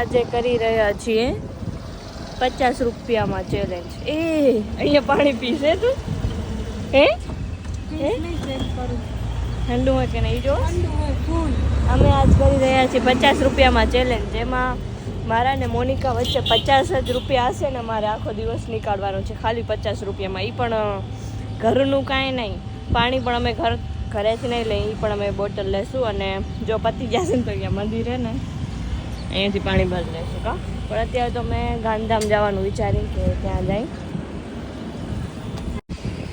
આજે કરી રહ્યા છીએ 50 રૂપિયામાં ચેલેન્જ. એ અહીંયા પાણી પીશે તું? હે ઠંડુ હોય કે નહીં જો. અમે આજ કરી રહ્યા છીએ 50 રૂપિયામાં ચેલેન્જ, જેમાં મારા ને મોનિકા વચ્ચે 50 જ રૂપિયા હશે ને મારે આખો દિવસ નીકાળવાનો છે ખાલી 50 રૂપિયામાં. એ પણ ઘરનું કાંઈ નહીં, પાણી પણ અમે ઘરેથી નહીં લઈએ, એ પણ અમે બોટલ લેશું. અને જો પતી જશે ને તો અહીંયા મંદિર છે ને અહીંયાથી પાણી ભરી લઈશું કા. પણ અત્યારે તો મેં ગાંધીધામ જવાનું વિચારી કે ત્યાં જઈ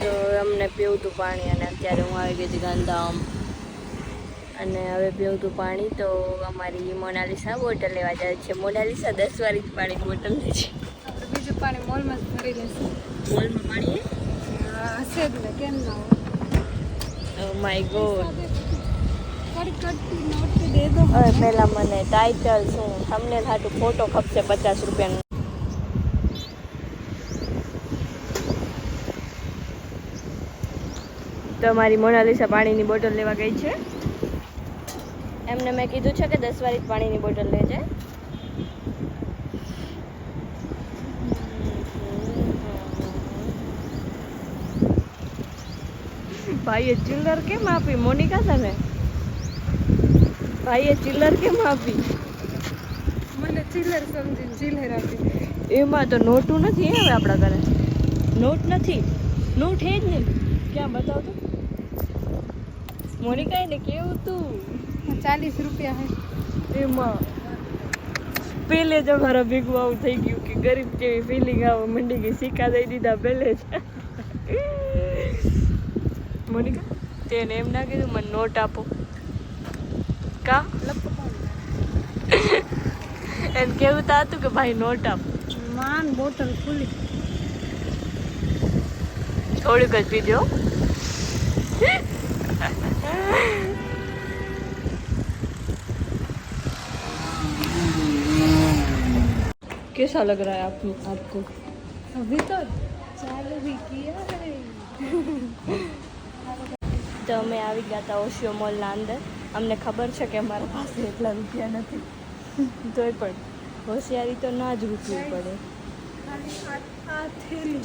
તો અમને પીવું હતું પાણી. અને અત્યારે હું આવી ગઈ હતી ગાંધીધામ અને હવે પીવું હતું પાણી. તો અમારી મોનાલિસા બોટલ લેવા જાય છે. મોનાલિસા 10 વાળી પાણી બોટલ લે છે. બીજું પાણી મોલમાં જ ભરી લેશું. મોલમાં પાણી હશે જ ને, કેમ ના હોય. Oh my God. દે દો. હવે પહેલાં મને ટાઇટલ શું તમને થાતું ફોટો ખપશે 50 રૂપિયાનો. તો મારી મોનાલિસા પાણીની બોટલ લેવા ગઈ છે. એમને મેં કીધું છે કે 10 વાળી પાણીની બોટલ લેજે. ભાઈએ ચિલ્લર કેમ આપી મોનિકા તને? ભાઈએ ચિલ્લર કેમ આપી? મને ચિલ્લર સમજીને ચિલ્લર આપી. એમાં તો નોટું નથી હવે આપણા ઘરે. નોટ નથી, નોટ હે જ નહીં. ક્યાં બતાવ તો મોનિકા એને કેવું તું 40 રૂપિયા હે. એમાં પેલે જ અમારા ભેગું આવું થઈ ગયું કે ગરીબ જેવી ફિલિંગ આવવા મંડી ગઈ. સિક્કા દઈ દીધા પહેલે જ. મોનિકા તેને એમ ના કીધું મને નોટ આપો કા? એને કેવું તો હતું કે ભાઈ નોટ આપ. માન બોટલ ખુલી. થોડીક જ પીજો. कैसा लग रहा है आपको? अभी तो चालू भी किया है. તો અમે આવી ગયા હતા ઓશિયો મોલના અંદર. અમને ખબર છે કે અમારા પાસે એટલા રૂપિયા નથી, તોય પણ હોશિયારી તો ના જ રૂકવી પડે. આ થેલી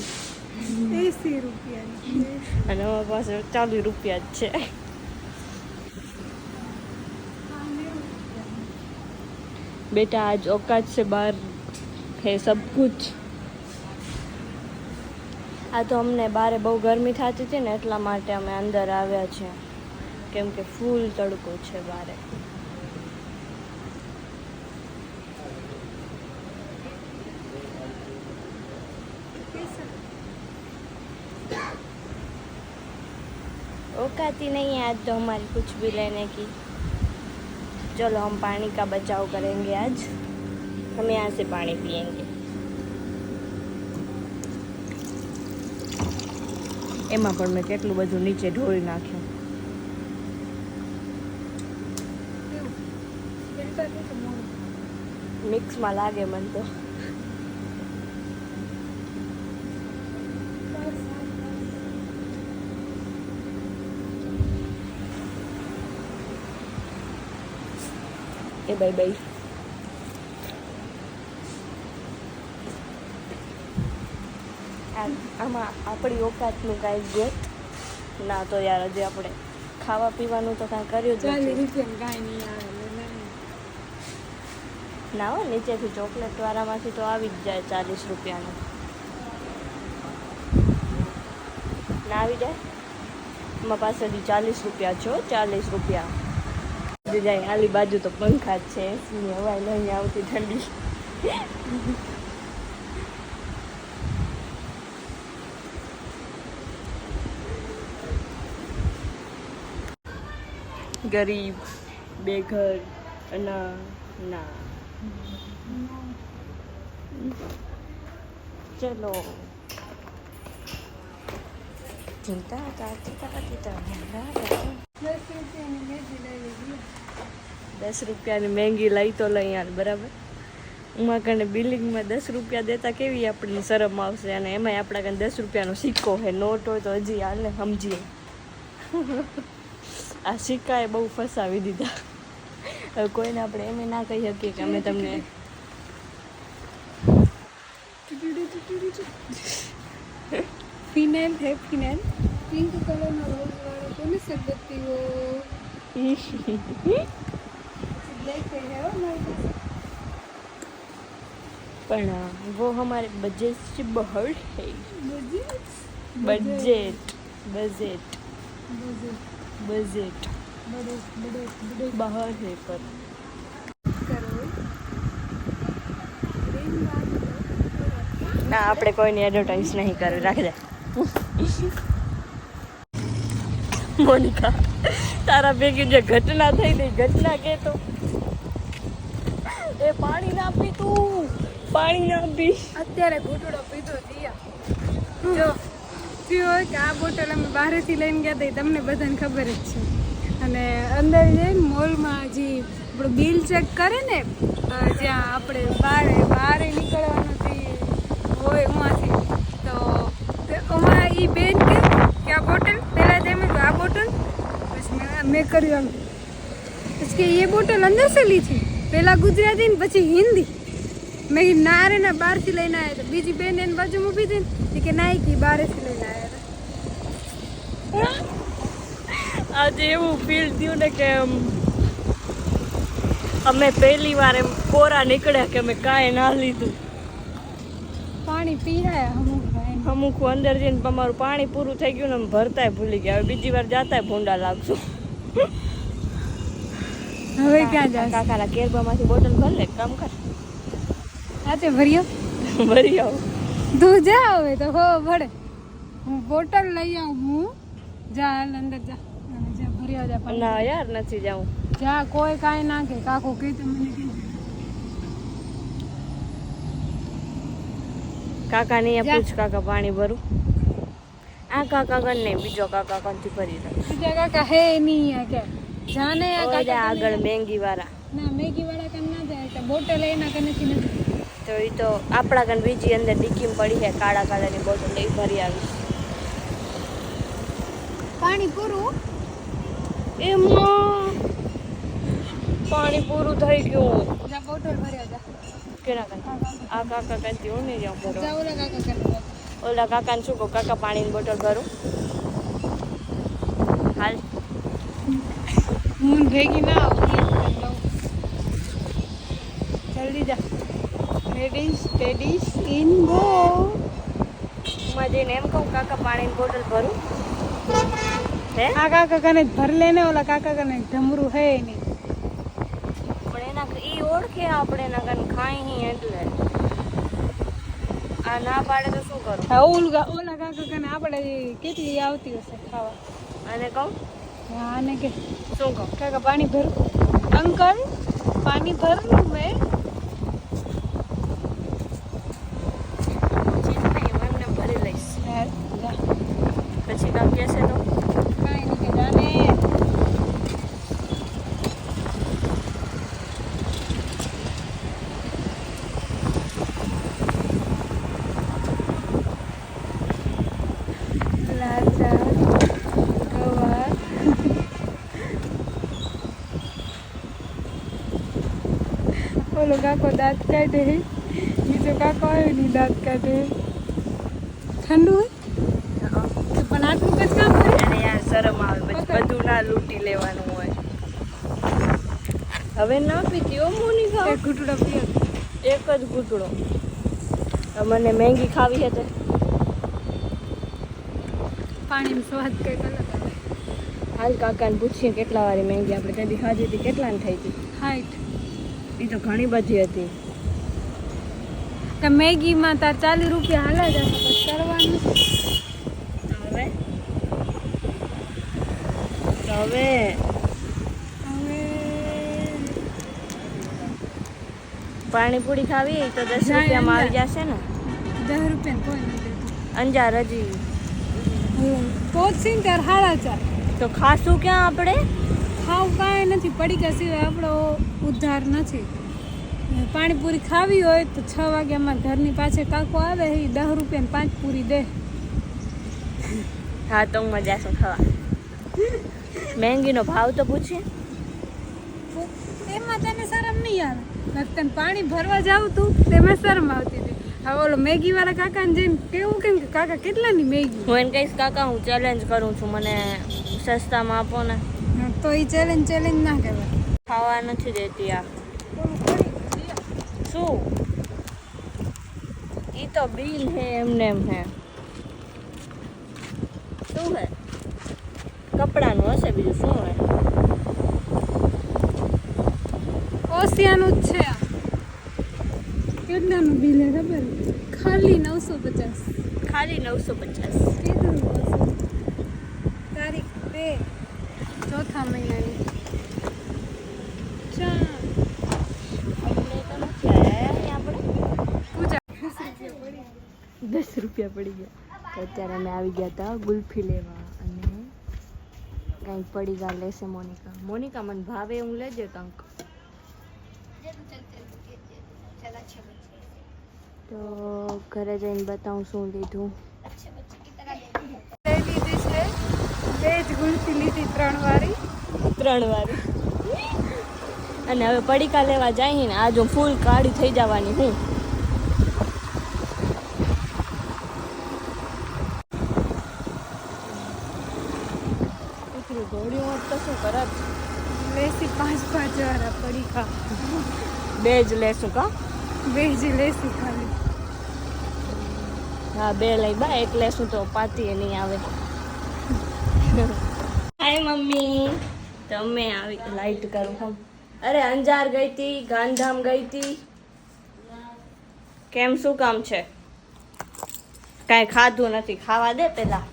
80 રૂપિયાની અને અમારા પાસે 40 રૂપિયા જ છે. बेटा आज औकात से बाहर है सब कुछ. આ તો અમને બારે બહુ ગરમી થતી હતી ને એટલા માટે અમે અંદર આવ્યા છે, કેમ કે ફૂલ તડકો છે બારે. औकात ही नहीं है आज तो हमारी कुछ भी लेने की. चलो हम पानी का बचाव करेंगे आज. हम यहाँ से पानी पियेंगे. એમાં પણ મેં કેટલું બધું નીચે ઢોળી નાખ્યું. મિક્સમાં લાગે મને તો. એ બાય બાય. આમાં આપણી ઓકાતનું કાંઈ ગોત ના તો યાર. હજી આપણે ખાવા પીવાનું તો કાંઈ કર્યું જ નથી. ના હો, નીચેથી ચોકલેટ વાળામાંથી તો આવી જ જાય 40 રૂપિયાનું. ના આવી જાય? એમાં પાસેથી 40 રૂપિયા છો, 40 રૂપિયા જાય. આલી બાજુ તો પંખા જ છે, એસીની હવા નહીં આવતી ઠંડી. ગરીબ બેઘર ના ના. ચલો 10 રૂપિયાની મહેંગી લઈ તો લઈ યાર, બરાબર. ઉમા કને બિલિંગમાં 10 રૂપિયા દેતા કેવી આપણને શરમ આવશે. અને એમાંય આપણા કને 10 રૂપિયાનો સિક્કો હે, નોટ હોય તો હજી હાલને સમજીએ. આ સિક્કાએ બહુ ફસાવી દીધા. હવે કોઈને આપણે એમ ના કહી શકીએ કે અમે તમને ફિનાઇલ है फिनाइल पिंक कलर में रोज वाला कौन सी बत्ती वो ब्लैक है हमारे पास पर वो हमारे बजट से बाहर है बजट बजट बजट बड़े बाहर है पर करो ના આપણે કોઈની એડવર્ટાઇઝ નહીં કરવી રાખ દે મોનિકા તારા ભેગી જે ઘટના થઈ ગઈ ઘટના કે તો એ પાણી ના પી તું પાણી ના પી અત્યારે ઘૂંટડો પીધો દિયા જો પીવો કે આ બોટલ અમે બહારેથી લઈને ગયા હતા એ તમને બધાને ખબર જ છે અને અંદર જઈને મોલમાં જે આપણું બિલ ચેક કરે ને જ્યાં આપણે બહાર નીકળવાનું હોય એમાંથી તો એમાં એ બેન કે આ બોટલ પહેલાં તેમ આ બોટલ પછી મેં કર્યું એમ પછી કે એ બોટલ અંદર से ली थी પહેલાં ગુજરાતી ને પછી હિન્દી મેં કીધું ના રે ના બહારથી લઈને આવ્યા હતા બીજી બેન એની બાજુમાં ઊભી હતી ને કે ના કે બહારથી લઈને આવ્યા હતા આજે એવું ફીલ થયું ને કે અમે પહેલી વાર એમ કોરા નીકળ્યા કે અમે કાંઈ ના લીધું પાણી પીરાયા અમુક અંદર જઈને તમારું પાણી પૂરું થઈ ગયું ને અમે ભરતાય ભૂલી ગયા હવે બીજી વાર જાતાય ભૂંડા લાગશું હવે ક્યાં જાય કાકાના કેરબામાંથી બોટલ ભર લે કામ કર હાથે ભર્યો ભરી આવું તું જા હવે તો હો ભરે હું બોટલ લઈ આવું હું જા હાલ અંદર જા જા ભર્યો જા પાણી. ના યાર નથી જાઉં જા કોઈ કાંઈ ના કે કાકો કે મને કે કાકા ને પૂછ કાકા પાણી ભરું આ કાકા કન નહીં બીજો કાકા કંથી ભરી દે બીજા કાકા હે નહીં કે જાને આ કાકા આગળ મેંગી વાળા ના મેગી વાળા કન ના જાય તો બોટલ એના કનેથી નથી તો એ તો આપણા કન બીજી અંદર ડીકીમ પડી છે કાળા કાળાની બોટલ લઈ ભરી આવી પાણી પૂરું એમાં પાણી પૂરું થઈ ગયું જા બોટલ ભર્યા જા કેના કન આ કાકા કંથી હું નહીં જાઉં ભરવા જા ઓલા કાકા કને ઓલા કાકાને શું કહું કાકા પાણીની બોટલ ભરું હાલ હું ભેગી ના આવું જલ્દી જા લેડીઝ ઇન ગો માં જઈને એમ કહું કાકા પાણીની બોટલ ભરું હે આ કાકા કને ભર લેને ઓલા કાકા કને ઢમરું હે નહીં પણ એના ઈ ઓળખે આપણે એના કન ખાઈ નહીં એટલે આ ના પાડે તો શું કરું ઓલા કાકા કને આપણે કેટલી આવતી હશે ખાવા અને કહું આને કે શું કહું કાકા પાણી ભર અંકલ પાણી ભર લूं मैं એમને ભરી લઈશ જા પછી કામ કહેશે તો કાંઈ નહીં કે જાને ઓલો કાકો દાંત કાઢે બીજો કાકો આવ્યો નહીં દાંત કાઢે ઠંડુ હોય પણ આટલું જ કામ કરે અને યાર શરમ આવે પછી બધું ના લૂંટી લેવાનું હોય હવે ના પીતી ઓ મોનિકા એક ઘૂંટડો પીએ એક જ ઘૂંટડો મને મેંગી ખાવી છે તે પાણીનો સ્વાદ કંઈક અલગ આવે હાલ કાકાને પૂછીએ કેટલા વાળી મેંગી આપણે ત્યાંથી ખાધી હતી કેટલાની થઈ હતી હાઈટ એ તો ઘણી બધી હતી કે મેગીમાં તાર 40 રૂપિયા હાલા જશે પછી કરવાનું હવે હવે પાણીપુરી ખાવી તો 10 રૂપિયામાં આવી જશે ને 10 રૂપિયા કોઈ નથી દેતું અંજાર હજી પહોંચીને તાર હાડા ચાર તો ખાશું ક્યાં આપણે ખાવ કાંઈ નથી પડીકા સિવાય આપણો ઉદ્ધાર નથી પાણીપુરી ખાવી હોય તો 6 વાગે અમારા ઘરની પાછળ કાકો આવે એ 10 રૂપિયાની 5 પૂરી દે હા તો હું મજા છું ખાવા મેંગીનો ભાવ તો પૂછીએ એમાં તને શરમ નહીં આવે તને પાણી ભરવા જાવ તું તેમાં શરમ આવતી હતી હા ઓલો મેગી વાળા કાકાને જઈને કેવું કેમ કે કાકા કેટલાની મેગી? હું એને કહીશ કાકા હું ચેલેન્જ કરું છું, મને સસ્તામાં આપો ને. તો એ ચેલેન્જ ના કહેવાય. ખાવા નથી દેતી આ. શું? ઈ તો બિલ હે એમને એમ હે. શું હે? કપડાનું હશે, બીજું શું હે? ઓશિયાનું જ છે આ. કેટલાનું બિલ હે ખબર? ખાલી 950. ખાલી 950. કીધું તારીખ 2 ચોથા મહિનાની. ચા આપણે તો નથી આયા આપણે. પૂજા 10 રૂપિયા પડી ગયા. તો અત્યારે અમે આવી ગયા હતા ગુલ્ફી લેવા અને કંઈક પડીકા લેશે મોનિકા. મોનિકા મને ભાવે હું લેજે કંઈક. તો ઘરે જઈને બતાવું શું લીધું. લઈ લીધી છે 2 જ ગુલ્ફી લીધી 3 વાળી. 3 વાળી. અને હવે પડીકા લેવા જઈએ ને આજ હું ફૂલ કાળી થઈ જવાની હું. ઘોડી હોત તો શું કરત? લેસી 5 વાળા પડીકા. 2 જ લેશું કા? 2 જ લેસી ખાલી. હા 2 લઈ બા, 1 લેશું તો પાતી નહીં આવે. Hi mummy. તમે આવી લાઈટ કરું હમ. અરે અંજાર ગઈ હતી, ગાંધીધામ ગઈ હતી. કેમ શું કામ છે? કાંઈ ખાધું નથી, ખાવા દે પેલા.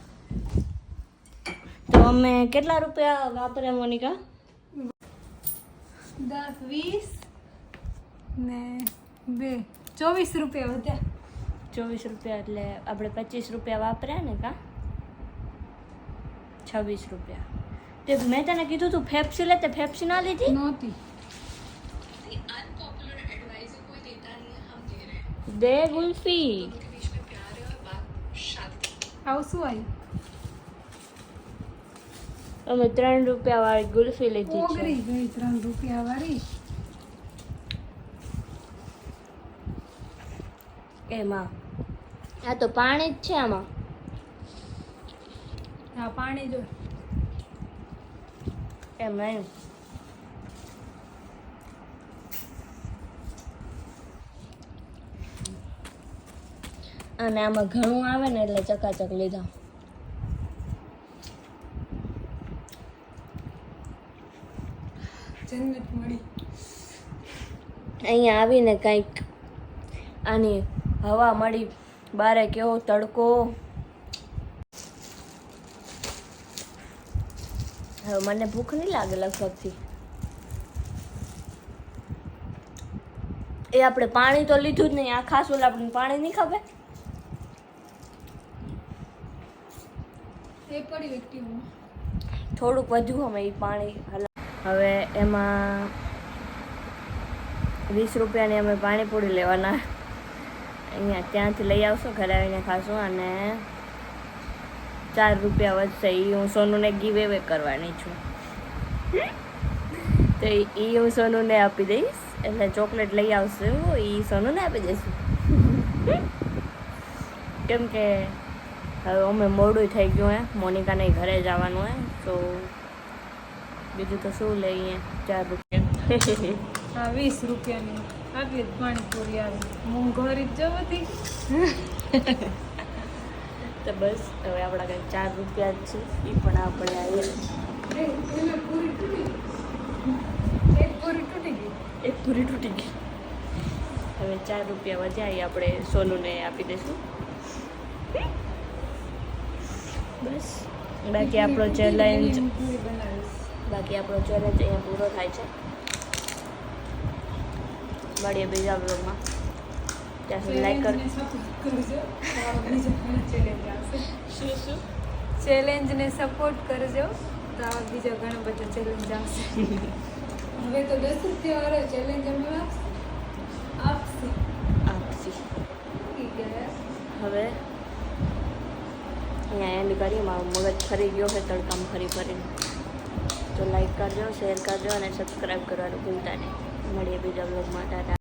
તો અમે કેટલા રૂપિયા વાપર્યા મોનિકા? 10 20 ને 2 24 રૂપિયા વધ્યા. 24 રૂપિયા એટલે આપણે 25 રૂપિયા વાપર્યા ને કા? 26 રૂપિયા. તે મેં તને કીધું તું ફેપ્સી લે, તે ફેપ્સી ના લીધી? નહોતી. દે ગુલ્ફી. આવું શું આવ્યું? અમે 3 રૂપિયા વાળી ગુલ્ફી લીધી છે. ઓગળી ગઈ 3 રૂપિયા વાળી. એમાં આ તો પાણી જ છે આમાં. હા પાણી જો. એમ નહીં. અને આમાં ઘણું આવે ને એટલે ચકાચક લીધા. જન્નત મળી. અહીંયા આવીને કંઈક આની હવા મળી. બારે કેવો તડકો. હવે મને ભૂખ નહીં લાગે લગભગથી. એ આપણે પાણી તો લીધું જ નહીં. આ ખાસ ઓલા આપણને પાણી નહીં ખબર. એ પડી વ્યક્તિમાં થોડુંક વધ્યું અમે એ પાણી. હવે એમાં 20 રૂપિયાની અમે પાણીપુરી લેવાના. અહીંયા ત્યાંથી લઈ આવશું, ઘરે આવીને ખાશું. અને 4 રૂપિયા વધશે એ હું સોનુને ગીવ એવે કરવાની છું. તો એ હું સોનુને આપી દઈશ. એટલે ચોકલેટ લઈ આવશું, એ સોનુને આપી દઈશું. કેમ કે હવે અમે મોડું થઈ ગયું હે, મોનિકાને ઘરે જવાનું હે. તો બીજું તો શું લઈએ? 4 રૂપિયા. હા 20 રૂપિયાની આટલી જ પાણીપુરી આવે. મોંઘવારી જ જવાથી. તો બસ હવે આપણા કંઈક 4 રૂપિયા જ છે, એ પણ આપણે આવીએ. એક પૂરી તૂટી ગઈ. એક પૂરી તૂટી ગઈ. હવે 4 રૂપિયા વધ્યા, એ આપણે સોનુને આપી દઈશું. બસ બાકી આપણો ચેલેન્જ અહીંયા પૂરો થાય છે. મળીએ બીજા બ્લોગમાં. ત્યાં સુધી લાઈક કરો. શું ચેલેન્જને સપોર્ટ કરજો. તો આવા બીજા ઘણા બધા ચેલેન્જ આવશે. હવે તો 10 રૂપિયા વાળો ચેલેન્જ અમે આપશે. હવે અહીંયા એન્ડ કરીએ. મારું મગજ ફરી ગયો છે તડકામાં ફરીને. તો લાઈક કરજો, શેર કરજો અને સબસ્ક્રાઈબ કરવાનું ભૂલતા નહીં. મળીએ બીજા બ્લોગમાં. ટાટા.